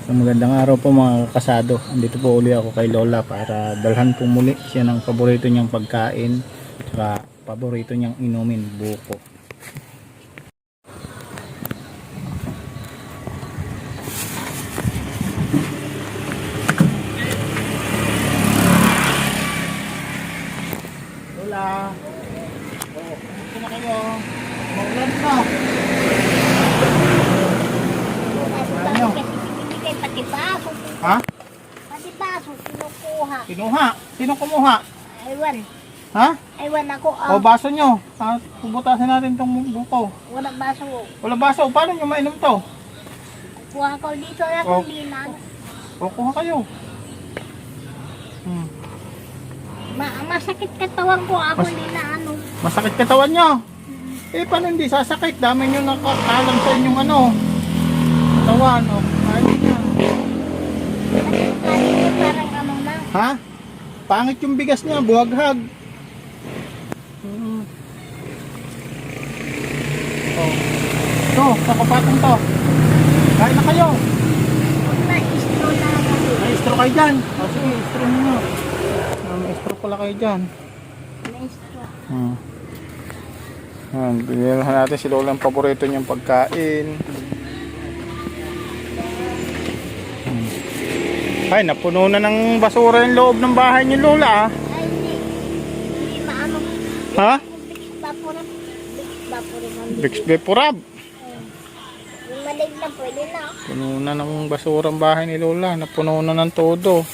So, magandang araw po mga kasado. Andito po uli ako kay Lola para dalhan po muli siya ng paborito niyang pagkain at paborito niyang inumin, buko. Lola! Oh, kumusta na kayo? Maulan na! Ano? Pati baso. Ha? Pati baso, kinukuha. Kinuha? Sino kumuha? Aywan. Ha? Aywan ako. O baso nyo. Pubutasin natin itong buko. Walang baso. Wala baso. Paano nyo mainom to? Kuha ko dito na Oh. kung di na. O kuha kayo. Masakit katawan ko ako di na ano. Masakit katawan nyo. Eh paano hindi sasakit? Dami nyo nakakalang sa inyong ano. Katawan. O ayun na. Parang ano na. Ha? Pangit yung bigas niya. Buhaghag. O. Ito. Kakapatong to. Kain na kayo. Huwag na istro na kami. May istro kayo dyan. O sige, istro nyo. May istro pala kayo dyan. May istro. Bigyan natin si Lola ang paborito niyang pagkain. Ay, napuno na ng basura yung loob ng bahay niyo, Lola. Ay, hindi. Hindi maano. Ha? Bix Vaporub. Bix Vaporub. Bix Vaporub. Yung malig na pwede na. Puno na ng basura ang bahay ni Lola. Napuno na ng todo.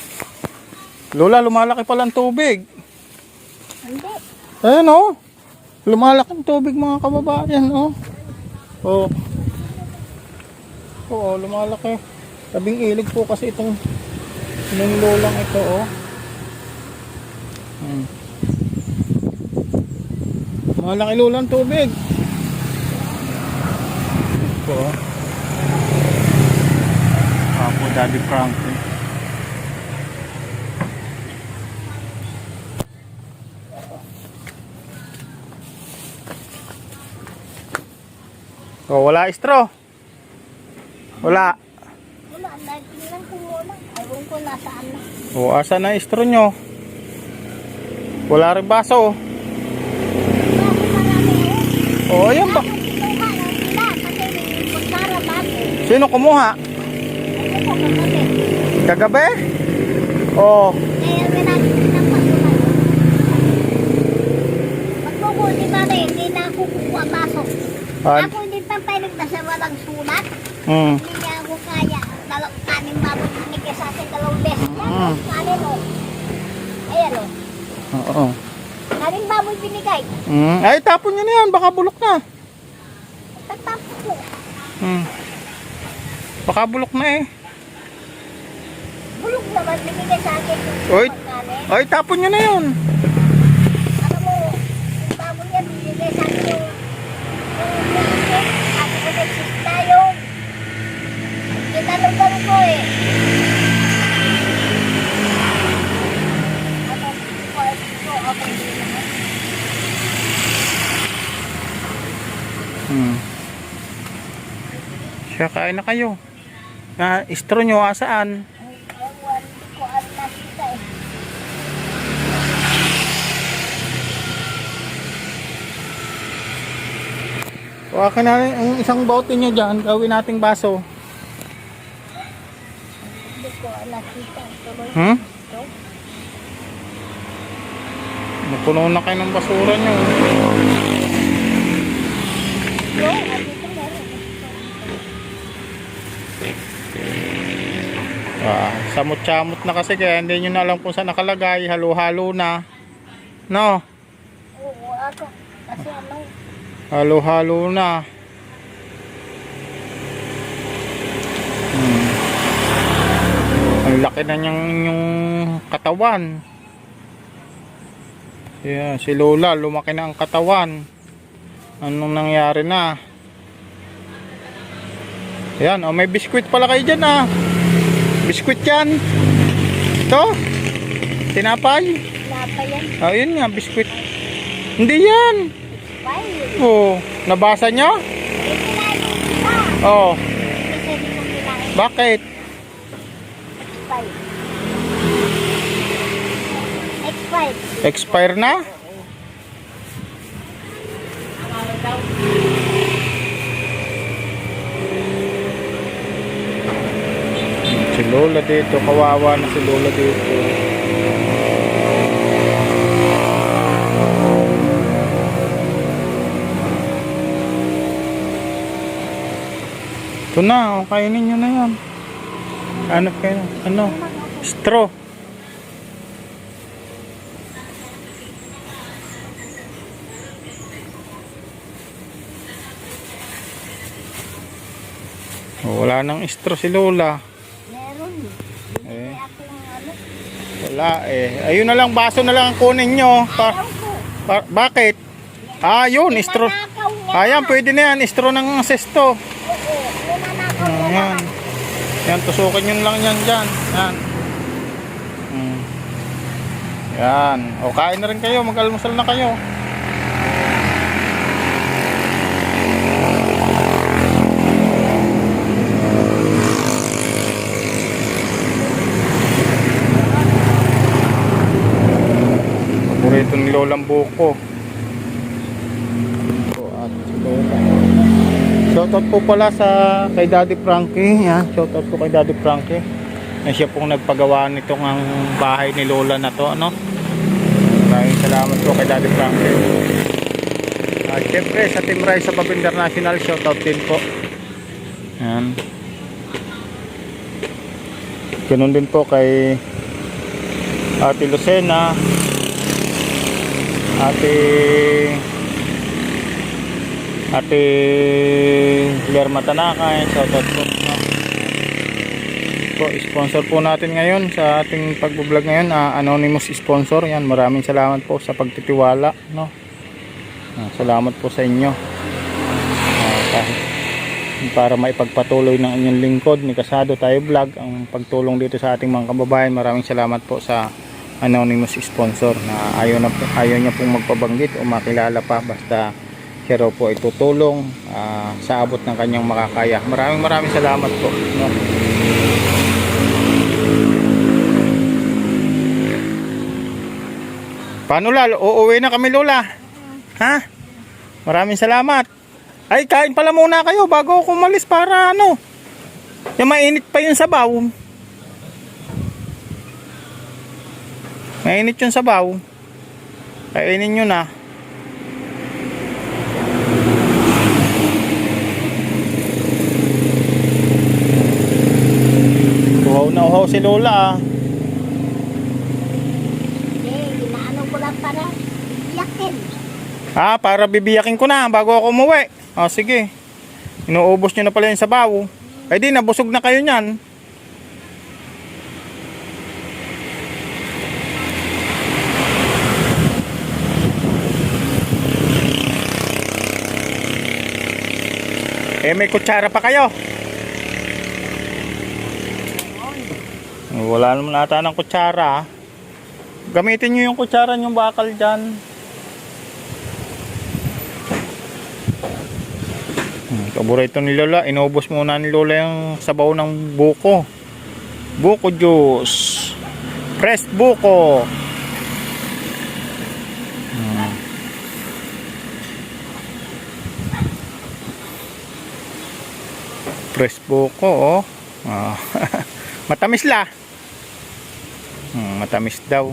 Lola, lumalaki pala ang tubig. Hindi. Ayan oh. Lumalaki ang tubig mga kababayan oh. Oh. Oo, lumalaki. Tabing ilog po kasi itong lolang ito oh. Malaki Lola ang tubig. Ito oh. Apo Daddy Frankie. Oh, wala straw. Wala. Wala, tingnan ko muna. Ewan ko nasaan na. O, asa na straw nyo? Wala rin baso. Baso marami oh. O, ayan ba? Ako kinuha ng sila kasi may kutsara bago. Sino kumuha? Ako po kagabi. Kagabi? O, Kaya ginagawa ng pasukan. Pagkuko, di ba rin, hindi na ako kukuha baso. Ako hindi pa pwedeng na sa walang sulat. Hindi niya ako kaya. Kanin baboy binigay sa akin 2 beses. Yan, kanin o. Ayan o. oo. Kanin baboy binigay. Ay, tapon nyo na yan. Baka bulok na. Tatapos ko. Baka bulok na eh. Bulog naman binigay sa akin yung Oy. kanin. Ay, tapon nyo na yun. Alam mo, yung baboy yan binigay sa akin yung bilisip. Sabi ko nagsis na yung kinalugan ko eh. Ano ko, okay din naman. Siya, kain na kayo. Na, straw nyo asaan? Ewan ko ang nakita eh. Wakin na ang isang bote nyo dyan. Gawin nating baso. Hindi ko ang nakita. Tuloy. Ito. Napuno na kayo ng basura nyo. Yo, dito meron. Samot-samot na kasi kaya hindi nyo na alam kung saan nakalagay. Halo-halo na. No? Oo, ako. Kasi ano, Halo-halo na. Ang laki na niyang yung katawan. Yeah, si Lola lumaki na ang katawan. Anong nangyari na? Ayan, oh, may biskwit pala kayo dyan ah. Biskwit yan. Ito? Tinapay? napa yan. Ayun nga, biskwit. Hindi yan. Bye. Oh, nabasa nyo? Kinain kita. Oh, Kasi hindi ko kinain. bakit? Expired. Expire na? Si Lola dito, kawawa na si Lola dito. Ito na, kainin nyo na yan. Hanap kayo, ano? Straw. Oh, wala nang straw si Lola. Meron. Eh, Akong ano. wala eh. Ayun na lang, baso na lang ang kunin nyo. Ayaw ko. Bakit? Ah, yun, straw. Nanakaw niya. Ayan, pwede na yan. Straw ng sesto. Oo, nanakaw niya. Ayan. Yan, tusukin yun lang yan dyan. Yan. Yan. O, kain na rin kayo. Mag-almusal na kayo. Paborito ni Lolang buko. At si Lola. Shoutout po pala sa kay Daddy Frankie. Yan, shoutout po kay Daddy Frankie. Na siya pong nagpagawa nitong ang bahay ni Lola na to, ano? Maraming salamat po kay Daddy Frankie. At syempre sa Team Rise sa Pab International, shoutout din po. Yan. Ganun din po kay Ate Lucena, Ate Lerma Tanaka, shoutout po. Sponsor po natin ngayon sa ating pagbo-vlog ngayon, anonymous sponsor. Yan, maraming salamat po sa pagtitiwala, no. Salamat po sa inyo. Para maipagpatuloy ng inyong lingkod ni Kasado Tayo Vlog ang pagtulong dito sa ating mga kababayan. Maraming salamat po sa anonymous sponsor na ayaw niya pong magpabanggit o makilala pa, basta siya raw po ay tutulong sa abot ng kanyang makakaya. Maraming salamat po, no? Paano lalo? Uuwi na kami, Lola. Ha? Maraming salamat. Ay, kain pala muna kayo bago ako umalis para ano. Yung mainit pa yung sabaw. Mainit yung sabaw. Kainin nyo na. Uhaw na uhaw si Lola, ah. Inaano ko lang para iyakin. Para bibiyakin ko na bago ako umuwi. Sige. Inuubos nyo na pala yung sabaw. Ay di, nabusog na kayo nyan. May kutsara pa kayo. Wala naman ata ng kutsara. Gamitin nyo yung kutsara yung bakal dyan. Paborito ni Lola. Inubos muna ni Lola yung sabaw ng buko. Buko juice. Fresh buko. Fresh buko, oh. Matamis la. Matamis daw.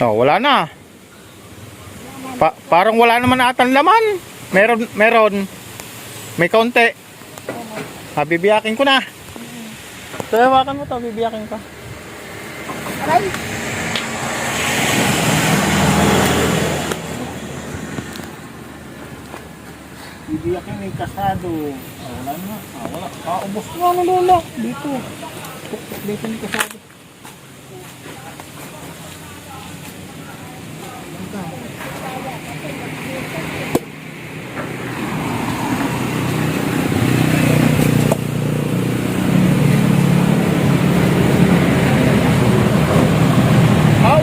Wala na. Parang wala naman atang laman. Meron. May kaunti. Bibiyakin ko na. Hawakan mo to, bibiyakin ka. Aray. Bibiyakin may Kasado. Wala na. Wala. Ubos na na Lola. Dito. Tuktok dito ni Kasado.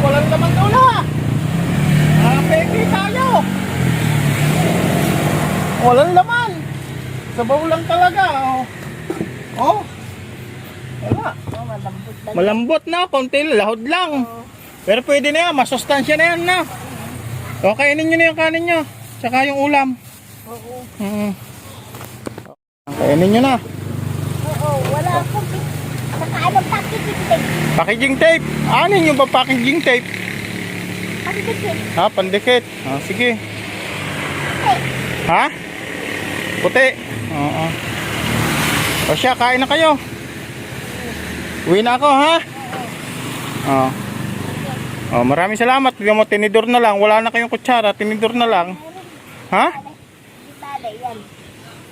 Walang laman Lola. Peke tayo. sabaw lang talaga. Oh. Oh. Wala. Oh, malambot na. Malambot na, konti lahod lang. Oh. Pero pwede na yan, masustansya na yan na. O, kainin nyo na yung kanin nyo. Tsaka yung ulam. Oo. Kainin nyo na. Oo, wala akong saka anong pakikitig. Packaging tape. Ano yung ba packaging tape? Pakikitig. Ha, pandikit. Sige. Ha? Puti. Oo. O siya, kain na kayo. Uwi na ako, ha? Oo. Oh, maraming salamat. Bigyan mo tinidor na lang. Wala na kayong kutsara, tinidor na lang. Ha? Di bale, yan.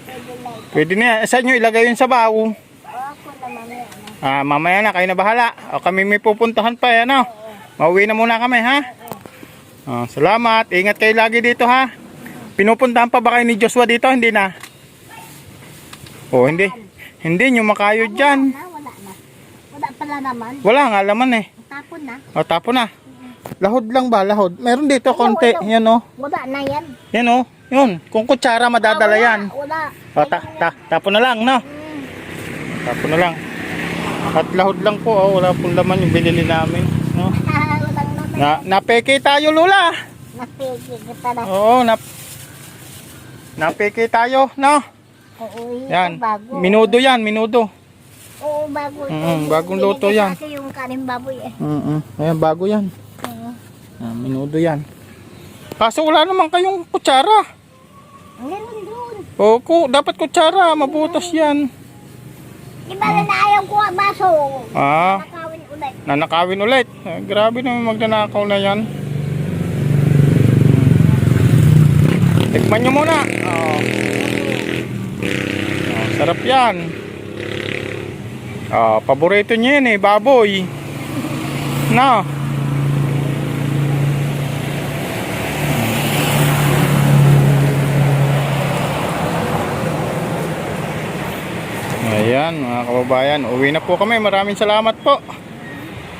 Pwede na ito. Pwede na yan. Saan nyo ilagay yung sabaw? O, ako naman yan. Mamaya na, kayo na bahala. O, kami may pupuntahan pa, ano? Mauwi na muna kami, ha? Salamat. Ingat kayo lagi dito, ha? Pinupuntahan pa ba kayo ni Joshua dito? Hindi na. Oh, hindi. Hindi nyo makayod dyan. Wala na. Wala pala naman. Wala nga laman eh. Tapon na. O, tapo na. Lahod lang ba? Lahod. Meron dito konti. Yan o. Wala na yan. Yan o. Yun. Kung kutsara madadala yan. Wala. O, tapo na lang, no? Tapo na lang. At lahod lang po. Oh. Wala pong laman yung binili namin. No? Walang naman. Napeke tayo, Lula. Napigil kita na. Oo, napeke tayo, no? Oo, Yan. bago. Minudo yan, minudo. Oo, bago. Bagong luto yan. Kasi yung kanin baboy eh. Ayan, bago yan. Oo. Minudo yan. Kaso wala naman kayong kutsara. Meron doon. Dapat kutsara, mabutas yan. Di ba na ayaw ko ang baso? Nakawin ulit. Nanakawin ulit. Grabe naman magnanakaw na yan. Tikman nyo muna. Sarap yan. Paborito nyo yan eh, baboy. No. Ayan mga kababayan, uwi na po kami. Maraming salamat po.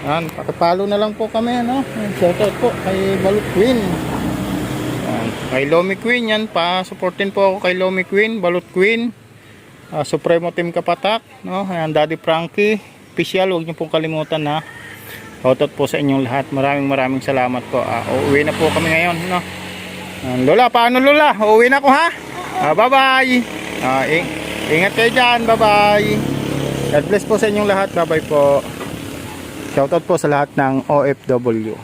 Ayan, pakipalo na lang po kami, ano? Shoutout po kay Balut Queen. Ayan, kay Lomi Queen yan, pa-supportin po ako kay Lomi Queen, Balut Queen, Supremo Team Kapatak, no? Ayan, Daddy Frankie official, huwag niyo pong kalimutan, ha. Shoutout po sa inyong lahat. Maraming salamat po. Uuwi na po kami ngayon, no? Lola, paano Lola? Uuwi na ako, ha? Bye-bye. Ingat kayo dyan. Bye-bye. God bless po sa inyong lahat. Bye-bye po. Shoutout po sa lahat ng OFW.